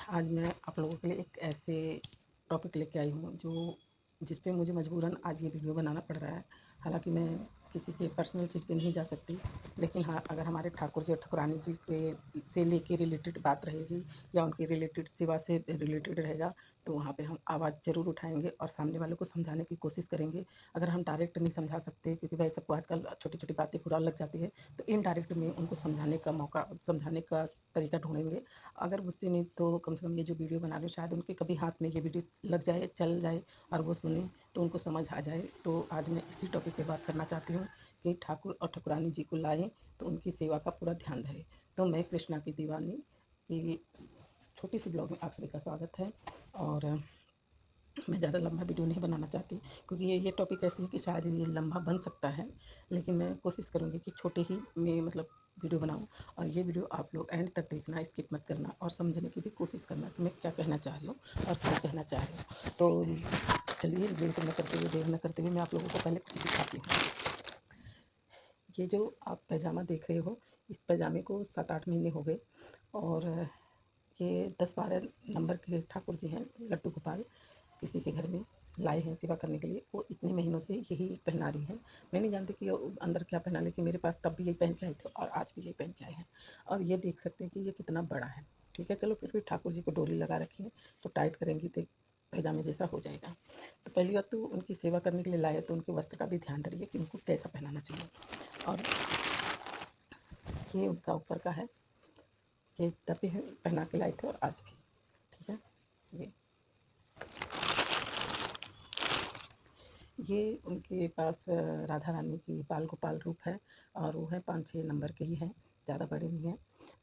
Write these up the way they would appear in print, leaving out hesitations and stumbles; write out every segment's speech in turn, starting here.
आज मैं आप लोगों के लिए एक ऐसे टॉपिक लेके आई हूँ जिस पे मुझे मजबूरन आज ये वीडियो बनाना पड़ रहा है। हालांकि मैं किसी के पर्सनल चीज़ पे नहीं जा सकती, लेकिन हाँ, अगर हमारे ठाकुर जी और ठाकुरानी जी के से लेके रिलेटेड बात रहेगी या उनके रिलेटेड सेवा से रिलेटेड रहेगा, तो वहाँ पे हम आवाज़ ज़रूर उठाएंगे और सामने वालों को समझाने की कोशिश करेंगे। अगर हम डायरेक्ट नहीं समझा सकते, क्योंकि भाई सबको आजकल छोटी छोटी बातें बुरा लग जाती है, तो इनडायरेक्ट में उनको समझाने का तरीका ढूंढेंगे। अगर मुझसे नहीं तो कम से कम ये जो वीडियो बना रहे शायद उनके कभी हाथ में ये वीडियो लग जाए, चल जाए और वो सुने तो उनको समझ आ जाए। तो आज मैं इसी टॉपिक पे बात करना चाहती हूँ कि ठाकुर और ठाकुरानी जी को लाएं तो उनकी सेवा का पूरा ध्यान रहे। तो मैं कृष्णा की दीवानी की छोटी सी ब्लॉग में आप सभी का स्वागत है। और मैं ज़्यादा लंबा वीडियो नहीं बनाना चाहती, क्योंकि ये टॉपिक ऐसी है कि शायद ये लंबा बन सकता है, लेकिन मैं कोशिश करूँगी कि छोटे ही में मतलब वीडियो बनाऊँ। और ये वीडियो आप लोग एंड तक देखना, स्किप मत करना और समझने की भी कोशिश करना कि मैं क्या कहना चाह रही हूँ और क्या कहना चाह रही हूँ। तो चलिए देर न करते हुए मैं आप लोगों को पहले कुछ दिखाती हूँ। ये जो आप पैजामा देख रहे हो, इस पैजामे को 7-8 महीने हो गए। और ये 10-12 नंबर के ठाकुर जी हैं, लड्डू गोपाल, किसी के घर में लाए हैं सेवा करने के लिए। वो इतने महीनों से यही पहना रही हैं। मैं नहीं जानती कि अंदर क्या पहना, लेकिन मेरे पास तब भी यही पहन के आए थे और आज भी यही पहन के आए हैं। और ये देख सकते हैं कि ये कितना बड़ा है। ठीक है, चलो फिर भी ठाकुर जी को डोरी लगा रखी है, तो टाइट करेंगी तो पैजामे जैसा हो जाएगा। तो पहली बात तो उनकी सेवा करने के लिए लाए तो उनके वस्त्र का भी ध्यान धरिए कि उनको कैसा पहनाना चाहिए। और ये उनका ऊपर का है, ये तब भी पहना के लाए थे और आज भी। ठीक है, ये उनके पास राधा रानी की बाल गोपाल रूप है और वो है 5-6 नंबर के ही हैं, ज़्यादा बड़े नहीं हैं।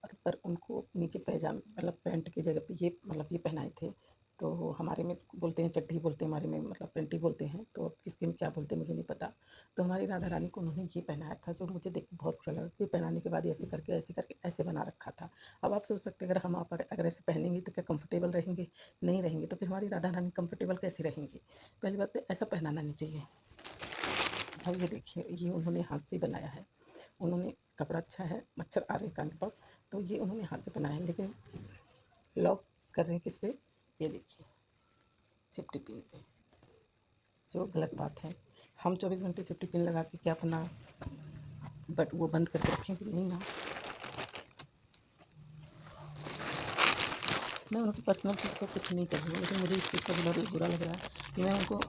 और पर उनको नीचे पैजामा मतलब पैंट की जगह पे ये पहनाए थे। तो हमारे में बोलते हैं चड्ढी बोलते हैं, हमारे में मतलब पैंटी बोलते हैं, तो अब किसके में क्या बोलते हैं मुझे नहीं पता। तो हमारी राधा रानी को उन्होंने ये पहनाया था, जो मुझे देख के बहुत बुरा लगा। फिर पहनाने के बाद ऐसे करके ऐसे बना रखा था। अब आप सोच सकते हैं, अगर हम आप अगर ऐसे पहनेंगे तो क्या कंफर्टेबल रहेंगे? नहीं रहेंगे। तो फिर हमारी राधा रानी कंफर्टेबल कैसे रहेंगी? पहली बात तो ऐसा पहनाना नहीं चाहिए। अब ये देखिए, ये उन्होंने हाथ से बनाया है। उन्होंने कपड़ा अच्छा है, मच्छर आ रहे कान के पास, तो ये उन्होंने हाथ से बनाया है, लेकिन लॉक कर रहे हैं किससे? ये देखिए, सेफ्टी पिन से, जो गलत बात है। हम 24 घंटे सेफ्टी पिन लगा के क्या अपना बट वो बंद करके रखेंगे? नहीं ना। मैं उनकी पर्सनल चीज़ को कुछ नहीं कर रही हूँ, लेकिन मुझे इस चीज़ का भी बुरा लग रहा है कि मैं उनको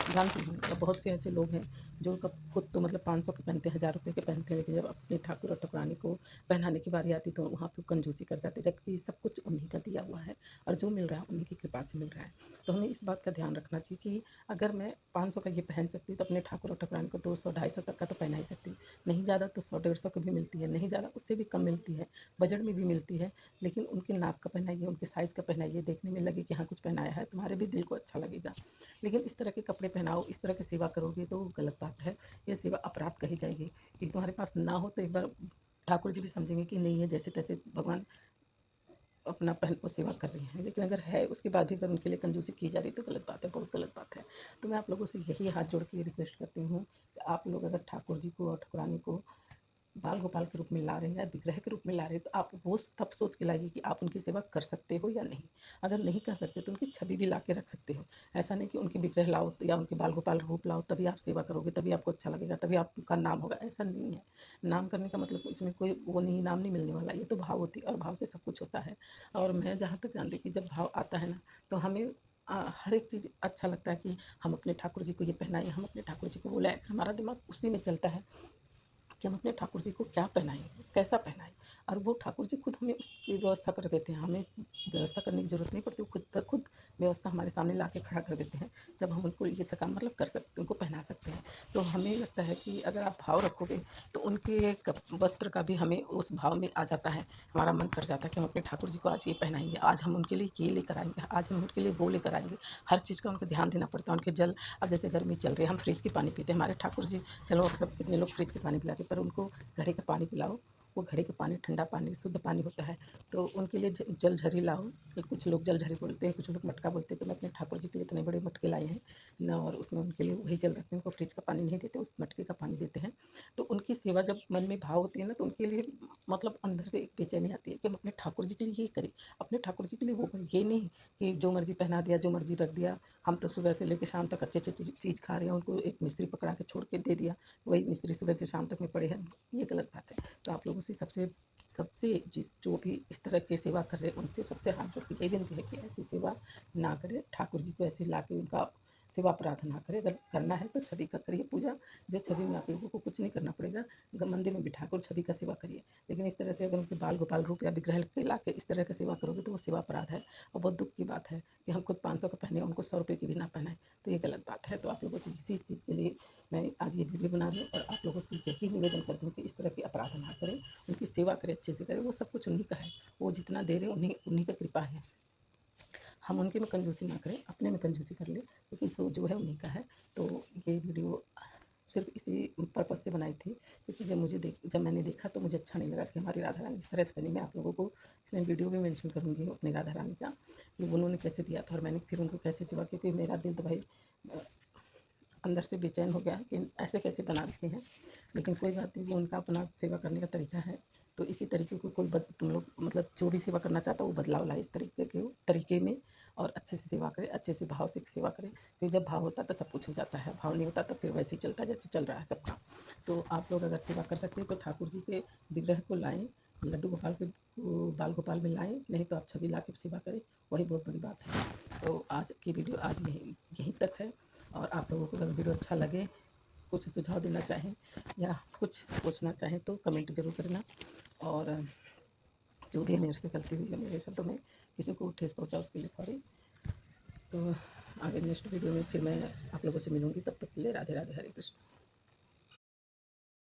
जानती हूँ। और बहुत से ऐसे लोग हैं जो खुद तो मतलब 500 के पहनते हैं, 1000 रुपये के पहनते हैं, लेकिन जब अपने ठाकुर और ठाकुरानी को पहनाने की बारी आती तो वहाँ पे कंजूसी कर जाते, जबकि सब कुछ उन्हीं का दिया हुआ है और जो मिल रहा है उन्हीं की कृपा से मिल रहा है। तो हमें इस बात का ध्यान रखना चाहिए कि अगर मैं 500 का ये पहन सकती तो अपने ठाकुर और ठाकुरानी को 200-250 तक का तो पहना ही सकती। नहीं ज़्यादा तो 100-150 की भी मिलती है, नहीं ज़्यादा उससे भी कम मिलती है, बजट में भी मिलती है। लेकिन उनके नाप का पहनाइए, उनके साइज़ का पहनाइए, देखने में लगे कि हाँ कुछ पहनाया है, तुम्हारे भी दिल को अच्छा लगेगा। लेकिन इस तरह के कपड़े पहनाओ, इस तरह की सेवा करोगे तो गलत बात है। ये सेवा अपराध कही जाएगी। कि तुम्हारे पास ना हो तो एक बार ठाकुर जी भी समझेंगे कि नहीं है, जैसे तैसे भगवान अपना बहन को सेवा कर रही हैं, लेकिन अगर है उसके बाद भी अगर उनके लिए कंजूसी की जा रही तो गलत बात है, बहुत गलत बात है। तो मैं आप लोगों से यही हाथ जोड़ के रिक्वेस्ट करती हूँ कि आप लोग अगर ठाकुर जी को और ठाकुरानी को बाल गोपाल के रूप में ला रहे हैं या विग्रह के रूप में ला रहे हैं, तो आप वो तब सोच के लाइए कि आप उनकी सेवा कर सकते हो या नहीं। अगर नहीं कर सकते तो उनकी छवि भी ला के रख सकते हो। ऐसा नहीं कि उनके विग्रह लाओ या उनके बाल गोपाल रूप लाओ तभी आप सेवा करोगे, तभी आपको अच्छा लगेगा, तभी आपका नाम होगा। ऐसा नहीं है। नाम करने का मतलब इसमें कोई वो नहीं, नाम नहीं मिलने वाला। ये तो भाव होती है और भाव से सब कुछ होता है। और मैं जहाँ तक जानती हूँ कि जब भाव आता है ना, तो हमें हर एक चीज़ अच्छा लगता है कि हम अपने ठाकुर जी को ये पहनाएं, हम अपने ठाकुर जी को बुलाएं। हमारा दिमाग उसी में चलता है कि हम अपने ठाकुर जी को क्या पहनाएँ, कैसा पहनाएँ। और वो ठाकुर जी खुद हमें उसकी व्यवस्था कर देते हैं। हमें व्यवस्था करने की ज़रूरत नहीं पड़ती, वो खुद ब खुद व्यवस्था हमारे सामने ला के खड़ा कर देते हैं। जब हम उनको ये काम मतलब कर सकते, उनको पहना सकते हैं। तो हमें लगता है कि अगर आप भाव रखोगे तो उनके वस्त्र का भी हमें उस भाव में आ जाता है। हमारा मन कर जाता है कि हम अपने ठाकुर जी को आज ये पहनाएंगे, आज हम उनके लिए ये लेकर आएंगे, आज हम उनके लिए वो लेकर आएंगे। हर चीज़ का उनको ध्यान देना पड़ता है। उनके जल, अब जैसे गर्मी चल रही है, हम फ्रिज के पानी पीते हैं, हमारे ठाकुर जी, चलो अब सब कितने लोग फ्रिज के पानी पिलाते हैं, पर उनको घड़े का पानी पिलाओ, वो घड़े के पानी ठंडा पानी शुद्ध पानी होता है। तो उनके लिए जल झरी लाओ। कुछ लोग जल झरी बोलते हैं, कुछ लोग मटका बोलते हैं। तो मैं अपने ठाकुर जी के लिए इतने बड़े मटके लाए हैं न, और उसमें उनके लिए वही जल रखते हैं। उनको फ्रिज का पानी नहीं देते, उस मटके का पानी देते हैं। तो उनकी सेवा जब मन में भाव होती है ना, तो उनके लिए मतलब अंदर से एक बेचैनी आती है कि हम अपने ठाकुर जी के लिए ये करें, अपने ठाकुर जी के लिए वो करें। ये नहीं कि जो मर्जी पहना दिया, जो मर्जी रख दिया। हम तो सुबह से लेकर शाम तक अच्छे अच्छे चीज़ खा रहे हैं, उनको एक मिस्त्री पकड़ा के छोड़ के दे दिया, वही मिस्त्री सुबह से शाम तक में पड़े हैं। ये गलत बात है। तो आप लोगों से सबसे सबसे जो भी इस तरह की सेवा कर रहे हैं, उनसे सबसे हाथ जोड़ के यही विनती है कि ऐसी सेवा ना करें। ठाकुर जी को ऐसे ला के उनका सेवा प्रार्थना करें। अगर करना है तो छवि का करिए पूजा, जो छवि में आप लोगों को कुछ नहीं करना पड़ेगा। मंदिर में बिठाकर छवि का सेवा करिए। लेकिन इस तरह से अगर उनके बाल गोपाल रूप या विग्रह के ला के इस तरह का सेवा करोगे तो वो सेवा अपराध है। और बहुत दुख की बात है कि हम खुद 500 का पहने, उनको 100 रुपये की भी ना पहनाएं। तो ये गलत बात है। तो आप लोगों से इसी चीज़ के लिए मैं आज ये वीडियो बना रही हूँ, और आप लोगों से यही निवेदन करती हूँ कि इस तरह की अपराध ना करें, उनकी सेवा करें, अच्छे से करें। वो सब कुछ उन्हीं का है, वो जितना दे रहे हैं उन्हीं उन्हीं का कृपा है। हम उनके में कंजूसी ना करें, अपने में कंजूसी कर ले, क्योंकि जो है उन्हीं का है। तो ये वीडियो सिर्फ इसी पर्पज़ से बनाई थी, क्योंकि जब मैंने देखा तो मुझे अच्छा नहीं लगा कि हमारी राधा रानी इस तरह से बनी। मैं आप लोगों को इसमें वीडियो भी मेंशन करूँगी अपनी राधा रानी का, कि उन्होंने कैसे दिया था और मैंने फिर उनको कैसे सेवा, क्योंकि मेरा दिल तो भाई अंदर से बेचैन हो गया कि ऐसे कैसे बना रखे हैं। लेकिन कोई बात नहीं, वो उनका अपना सेवा करने का तरीका है। तो इसी तरीके को तुम लोग मतलब जो भी सेवा करना चाहता है वो बदलाव लाए इस तरीके में, और अच्छे से सेवा करें, अच्छे से भाव से सेवा करें। क्योंकि जब भाव होता है तो सब कुछ हो जाता है, भाव नहीं होता तो फिर वैसे ही चलता है जैसे चल रहा है सबका। तो आप लोग अगर सेवा कर सकते हैं तो ठाकुर जी के विग्रह को लाएँ, लड्डू गोपाल के बाल गोपाल में लाएँ, नहीं तो आप छवि ला के सेवा करें, वही बहुत बड़ी बात है। तो आज की वीडियो आज यहीं तक है। और आप लोगों को अगर वीडियो अच्छा लगे, कुछ सुझाव देना चाहें या कुछ पूछना चाहें तो कमेंट ज़रूर करना। और जो भी मेरे से गलती हुई है मेरे शब्दों में किसी को ठेस पहुँचा उसके लिए सॉरी। तो आगे नेक्स्ट वीडियो में फिर मैं आप लोगों से मिलूँगी, तब तक के लिए राधे राधे, हरे कृष्ण।